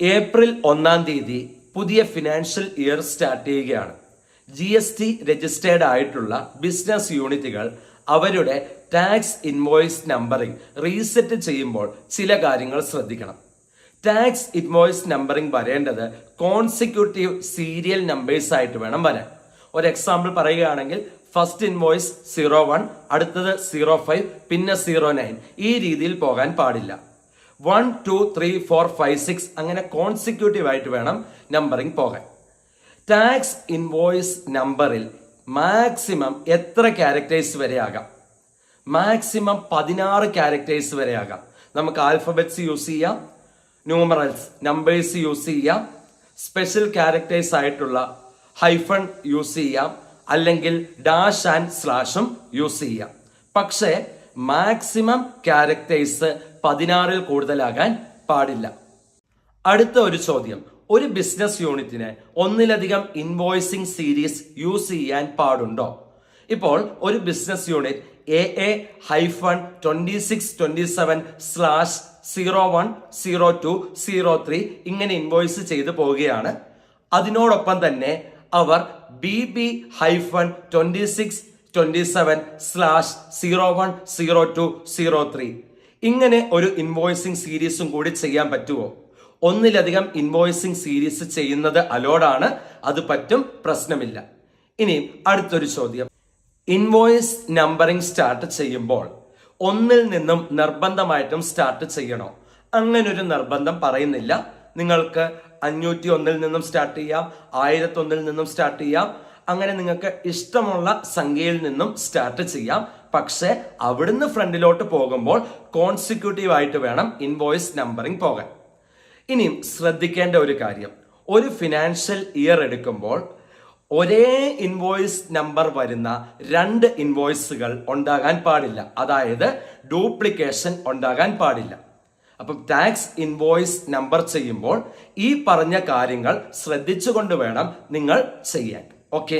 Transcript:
April 1-ാം തീയതി പുതിയ financial year start ചെയ്യുകയാണ്. GST രജിസ്റ്റേർഡ് ആയിട്ടുള്ള ബിസിനസ് യൂണിറ്റുകൾ അവരുടെ ടാക്സ് ഇൻവോയ്സ് നമ്പറിംഗ് റീസെറ്റ് ചെയ്യുമ്പോൾ ചില കാര്യങ്ങൾ ശ്രദ്ധിക്കണം. ടാക്സ് ഇൻവോയ്സ് നമ്പറിംഗ് വരേണ്ടത് കോൺസിക്യൂട്ടീവ് സീരിയൽ നമ്പേഴ്സ് ആയിട്ട് വേണം വരാൻ. ഒരു എക്സാമ്പിൾ പറയുകയാണെങ്കിൽ ഫസ്റ്റ് ഇൻവോയ്സ് 01, അടുത്തത് 05, പിന്നെ 09. ഈ രീതിയിൽ പോകാൻ പാടില്ല. 1, 2, 3, 4, 5, 6 അങ്ങനെ കോൺസിക്യൂട്ടീവ് ആയിട്ട് വേണം നമ്പറിംഗ് പോകാൻ. ടാക്സ് ഇൻവോയ്സ് നമ്പറിൽ മാക്സിമം എത്ര ക്യാരക്ടേഴ്സ് വരെ ആകാം? മാക്സിമം 16 ക്യാരക്ടേഴ്സ് വരെ ആകാം. നമുക്ക് ആൽഫബറ്റ്സ് യൂസ് ചെയ്യാം, ന്യൂമറൽസ് നമ്പേഴ്സ് യൂസ് ചെയ്യാം, സ്പെഷ്യൽ ക്യാരക്ടേഴ്സ് ആയിട്ടുള്ള ഹൈഫൺ യൂസ് ചെയ്യാം, അല്ലെങ്കിൽ ഡാഷ് ആൻഡ് സ്ലാഷും യൂസ് ചെയ്യാം. പക്ഷേ മാക്സിമം ക്യാരക്ടേഴ്സ് 16-ൽ കൂടുതലാകാൻ പാടില്ല. അടുത്ത ഒരു ചോദ്യം, ഒരു ബിസിനസ് യൂണിറ്റിന് ഒന്നിലധികം ഇൻവോയ്സിംഗ് സീരീസ് യൂസ് ചെയ്യാൻ പാടുണ്ടോ? ഇപ്പോൾ ഒരു ബിസിനസ് യൂണിറ്റ് AA-2627/010203 ഇങ്ങനെ ഇൻവോയ്സ് ചെയ്ത് പോവുകയാണ്. അതിനോടൊപ്പം തന്നെ അവർ BB-2627/010203 ഇങ്ങനെ ഒരു ഇൻവോയ്സിംഗ് സീരീസും കൂടി ചെയ്യാൻ പറ്റുമോ? ഒന്നിലധികം ഇൻവോയ്സിംഗ് സീരീസ് ചെയ്യുന്നത് അലോഡാണ്, അത് പറ്റും, പ്രശ്നമില്ല. ഇനി അടുത്തൊരു ചോദ്യം, ഇൻവോയ്സ് നമ്പറിംഗ് സ്റ്റാർട്ട് ചെയ്യുമ്പോൾ ഒന്നിൽ നിന്നും നിർബന്ധമായിട്ടും സ്റ്റാർട്ട് ചെയ്യണോ? അങ്ങനൊരു നിർബന്ധം പറയുന്നില്ല. നിങ്ങൾക്ക് 501-ൽ നിന്നും സ്റ്റാർട്ട് ചെയ്യാം, 1001-ൽ നിന്നും സ്റ്റാർട്ട് ചെയ്യാം, അങ്ങനെ നിങ്ങൾക്ക് ഇഷ്ടമുള്ള സംഖ്യയിൽ നിന്നും സ്റ്റാർട്ട് ചെയ്യാം. പക്ഷെ അവിടുന്ന് ഫ്രണ്ടിലോട്ട് പോകുമ്പോൾ കോൺസിക്യൂട്ടീവ് ആയിട്ട് വേണം ഇൻവോയ്സ് നമ്പറിംഗ് പോകാൻ. ഇനിയും ശ്രദ്ധിക്കേണ്ട ഒരു കാര്യം, ഒരു ഫിനാൻഷ്യൽ ഇയർ എടുക്കുമ്പോൾ ഒരേ ഇൻവോയ്സ് നമ്പർ വരുന്ന 2 ഇൻവോയ്സുകൾ ഉണ്ടാകാൻ പാടില്ല. അതായത് ഡ്യൂപ്ലിക്കേഷൻ ഉണ്ടാകാൻ പാടില്ല. അപ്പം ടാക്സ് ഇൻവോയ്സ് നമ്പർ ചെയ്യുമ്പോൾ ഈ പറഞ്ഞ കാര്യങ്ങൾ ശ്രദ്ധിച്ചുകൊണ്ട് വേണം നിങ്ങൾ ചെയ്യാൻ. ഓക്കെ.